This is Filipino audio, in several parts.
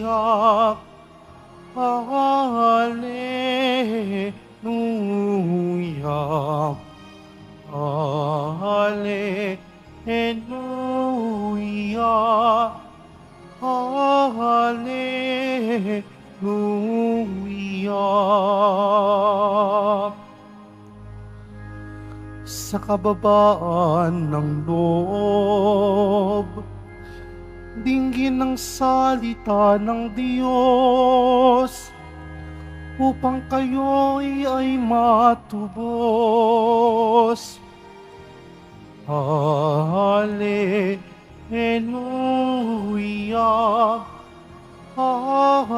Hallelujah. Hallelujah. Hallelujah. Sa kababaan ng loob, dinggin ang salita ng Diyos, upang kayo'y ay matubos. Hallelujah. Hallelujah.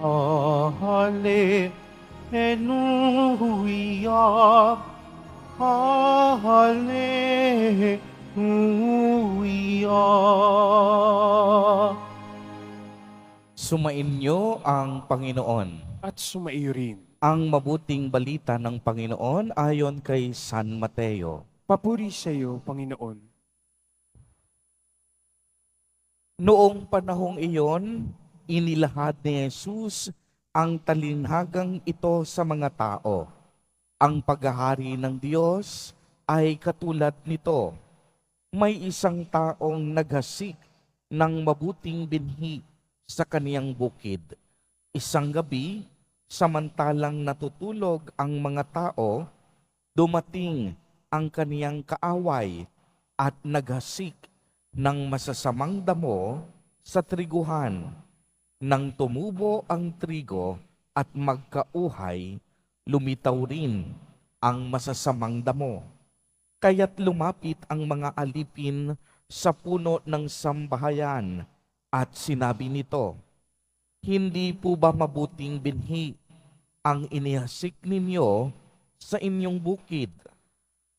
Hallelujah. Hallelujah. Sumainyo ang Panginoon. At sumaiyo rin. Ang mabuting balita ng Panginoon ayon kay San Mateo. Papuri sa iyo, Panginoon. Noong panahong iyon, inilahad ni Jesus ang talinhagang ito sa mga tao. Ang paghahari ng Diyos ay katulad nito. May isang taong naghasik ng mabuting binhi sa kaniyang bukid. Isang gabi, samantalang natutulog ang mga tao, dumating ang kaniyang kaaway at naghasik ng masasamang damo sa triguhan. Nang tumubo ang trigo at magkauhay, lumitaw rin ang masasamang damo. Kaya't lumapit ang mga alipin sa puno ng sambahayan at sinabi nito, "Hindi po ba mabuting binhi ang inihasik ninyo sa inyong bukid?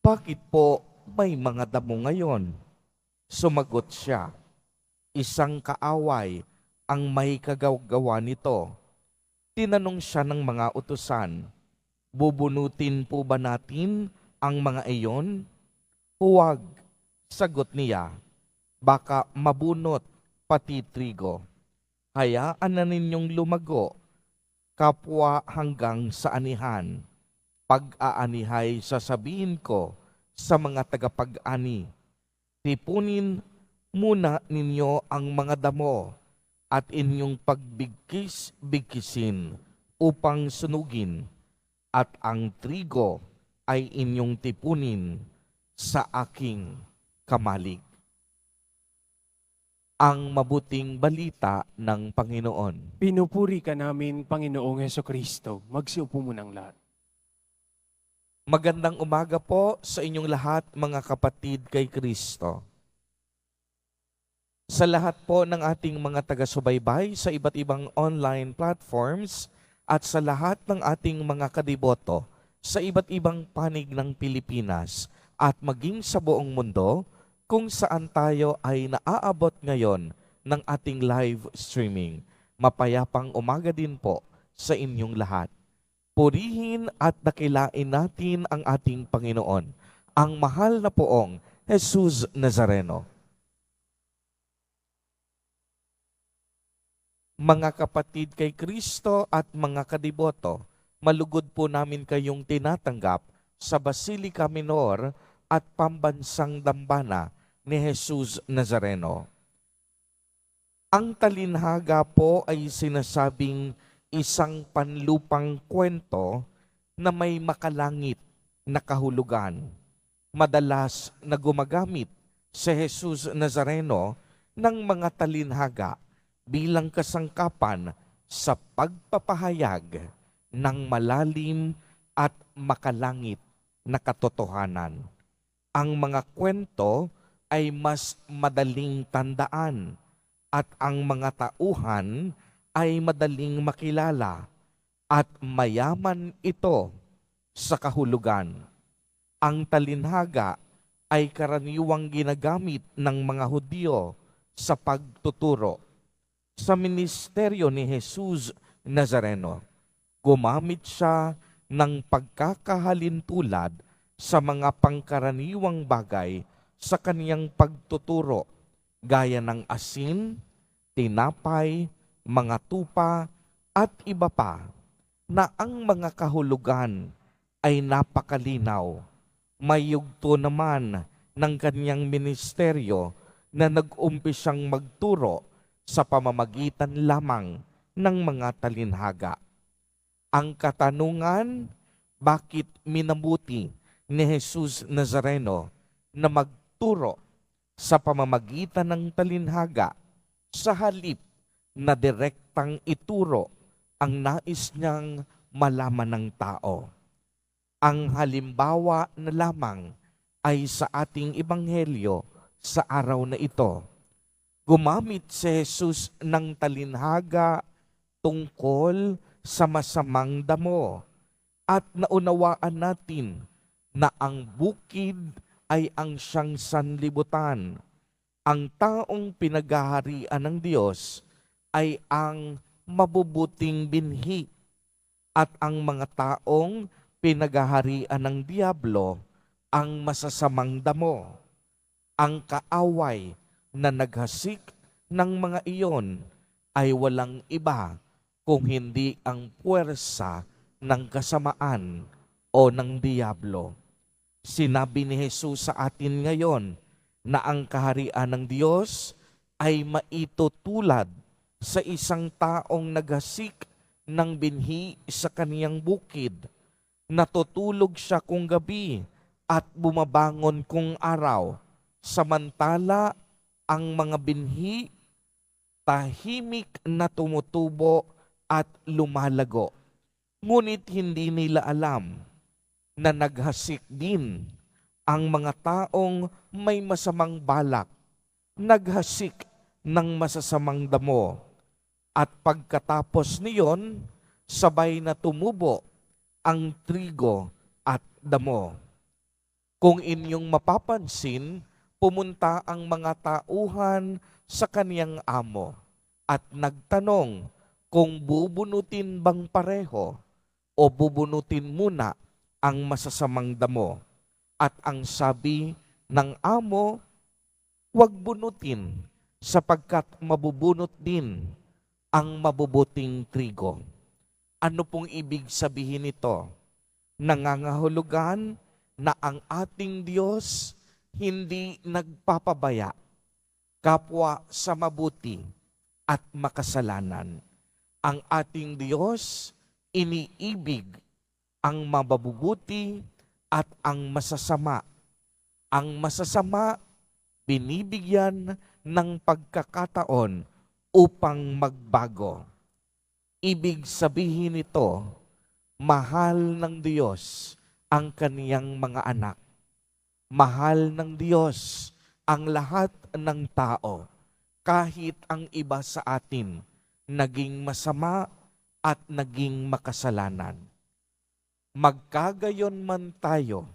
Bakit po may mga damo ngayon?" Sumagot siya, "Isang kaaway ang may kagawgawa nito." Tinanong siya ng mga utusan, "Bubunutin po ba natin ang mga iyon?" "Huwag," sagot niya, "baka mabunot pati trigo. Hayaan na ninyong lumago, kapwa hanggang sa anihan. Pag-aanihay sasabihin ko sa mga tagapag-ani, tipunin muna ninyo ang mga damo at inyong pagbigkis-bigkisin upang sunugin, at ang trigo ay inyong tipunin sa aking kamalig." Ang mabuting balita ng Panginoon. Pinupuri ka namin, Panginoong Hesukristo. Magsiupo mo ng lahat. Magandang umaga po sa inyong lahat, mga kapatid kay Kristo. Sa lahat po ng ating mga taga-subaybay sa iba't ibang online platforms at sa lahat ng ating mga kadiboto sa iba't ibang panig ng Pilipinas at maging sa buong mundo kung saan tayo ay naaabot ngayon ng ating live streaming. Mapayapang umaga din po sa inyong lahat. Purihin at dakilain natin ang ating Panginoon, ang mahal na poong Jesus Nazareno. Mga kapatid kay Kristo at mga kadiboto, malugod po namin kayong tinatanggap sa Basilica Minor at Pambansang Dambana ni Jesus Nazareno. Ang talinhaga po ay sinasabing isang panlupang kwento na may makalangit na kahulugan. Madalas na gumagamit si Jesus Nazareno ng mga talinhaga bilang kasangkapan sa pagpapahayag ng malalim at makalangit na katotohanan. Ang mga kwento ay mas madaling tandaan at ang mga tauhan ay madaling makilala at mayaman ito sa kahulugan. Ang talinhaga ay karaniwang ginagamit ng mga Hudyo sa pagtuturo. Sa ministeryo ni Jesus Nazareno, gumamit siya ng pagkakahalintulad sa mga pangkaraniwang bagay sa kaniyang pagtuturo, gaya ng asin, tinapay, mga tupa, at iba pa, na ang mga kahulugan ay napakalinaw. May yugto naman ng kaniyang ministeryo na nag-umpisang magturo sa pamamagitan lamang ng mga talinhaga. Ang katanungan, bakit minabuti ni Jesus Nazareno na magturo sa pamamagitan ng talinhaga sa halip na direktang ituro ang nais niyang malaman ng tao? Ang halimbawa na lamang ay sa ating ebanghelyo sa araw na ito. Gumamit si Jesus ng talinhaga tungkol sa masamang damo at naunawaan natin na ang bukid ay ang siyang sanlibutan. Ang taong pinaghaharian ng Diyos ay ang mabubuting binhi at ang mga taong pinaghaharian ng Diablo ang masasamang damo. Ang kaaway na naghasik ng mga iyon ay walang iba kung hindi ang puwersa ng kasamaan o ng Diablo. Sinabi ni Jesus sa atin ngayon na ang kaharian ng Diyos ay maitutulad sa isang taong naghasik ng binhi sa kaniyang bukid. Natutulog siya kung gabi at bumabangon kung araw, samantala ang mga binhi tahimik na tumutubo at lumalago. Ngunit hindi nila alam na naghasik din ang mga taong may masamang balak, naghasik ng masasamang damo. At pagkatapos niyon, sabay na tumubo ang trigo at damo. Kung inyong mapapansin, pumunta ang mga tauhan sa kaniyang amo at nagtanong kung bubunutin bang pareho o bubunutin muna ang masasamang damo. At ang sabi ng amo, huwag bunutin sapagkat mabubunot din ang mabubuting trigo. Ano pong ibig sabihin nito? Nangangahulugan na ang ating Diyos hindi nagpapabaya kapwa sa mabuti at makasalanan. Ang ating Diyos iniibig ang mababubuti at ang masasama. Ang masasama, binibigyan ng pagkakataon upang magbago. Ibig sabihin nito, mahal ng Diyos ang kaniyang mga anak. Mahal ng Diyos ang lahat ng tao, kahit ang iba sa atin naging masama at naging makasalanan. Magkagayon man tayo,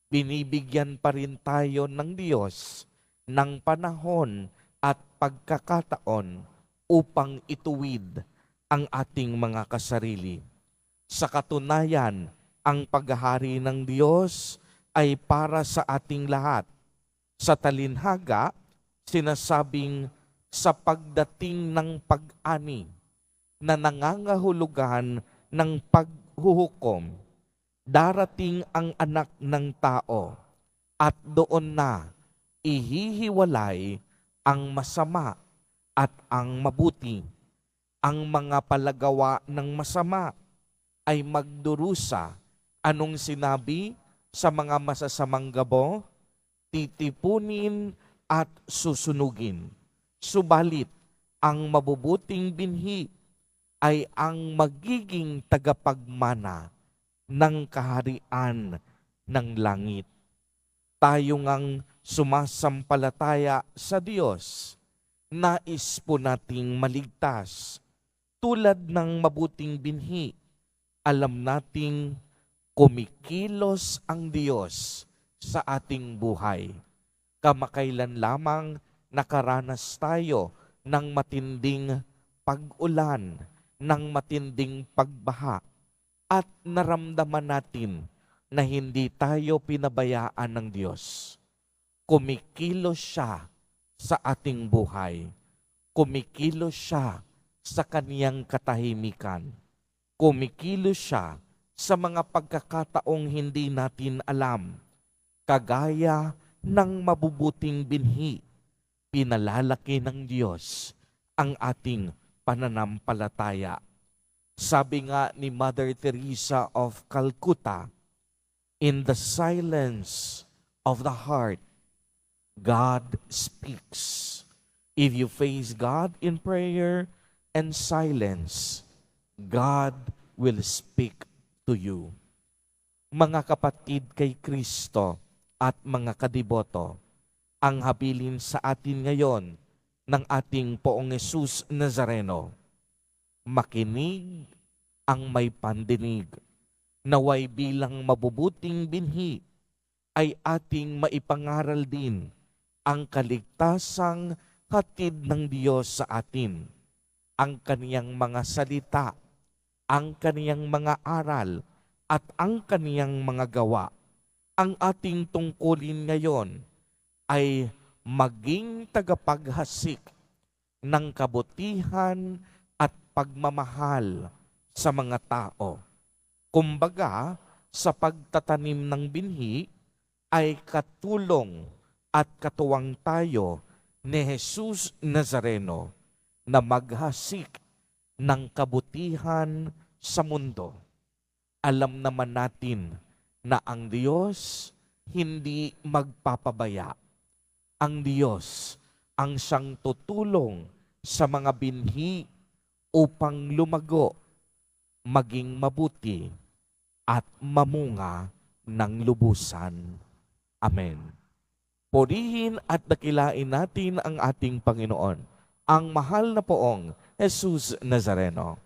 binibigyan pa rin tayo ng Diyos ng panahon at pagkakataon upang ituwid ang ating mga kasarili. Sa katunayan, ang paghahari ng Diyos ay para sa ating lahat. Sa talinhaga, sinasabing sa pagdating ng pag-ani na nangangahulugan ng paghuhukom, darating ang anak ng tao at doon na ihihiwalay ang masama at ang mabuti. Ang mga palagawa ng masama ay magdurusa. Anong sinabi sa mga masasamang gabo? Titipunin at susunugin. Subalit, ang mabubuting binhi ay ang magiging tagapagmana ng kaharian ng langit. Tayo ngang sumasampalataya sa Diyos, nais po nating maligtas. Tulad ng mabuting binhi, alam nating kumikilos ang Diyos sa ating buhay. Kamakailan lamang nakaranas tayo ng matinding pag-ulan, ng matinding pagbaha, at naramdaman natin na hindi tayo pinabayaan ng Diyos. kumikilos siya sa ating buhay. Kumikilos siya sa kaniyang katahimikan. Kumikilos siya sa mga pagkakataong hindi natin alam. Kagaya ng mabubuting binhi, pinalalaki ng Diyos ang ating pananampalataya. Sabi nga ni Mother Teresa of Calcutta, in the silence of the heart, God speaks. If you face God in prayer and silence, God will speak to you. Mga kapatid kay Kristo at mga kadiboto, ang habilin sa atin ngayon ng ating Poong Jesus Nazareno, makinig ang may pandinig, naway bilang mabubuting binhi ay ating maipangaral din ang kaligtasang hatid ng Diyos sa atin, ang kaniyang mga salita, ang kaniyang mga aral, at ang kaniyang mga gawa. Ang ating tungkulin ngayon ay maging tagapaghasik ng kabutihan at pagmamahal sa mga tao. Kumbaga, sa pagtatanim ng binhi ay katulong at katuwang tayo ni Jesus Nazareno na maghasik ng kabutihan sa mundo. Alam naman natin na ang Diyos hindi magpapabaya. Ang Diyos ang siyang tutulong sa mga binhi upang lumago, maging mabuti at mamunga ng lubusan. Amen. Purihin at dakilain natin ang ating Panginoon, ang mahal na Poong Jesus Nazareno.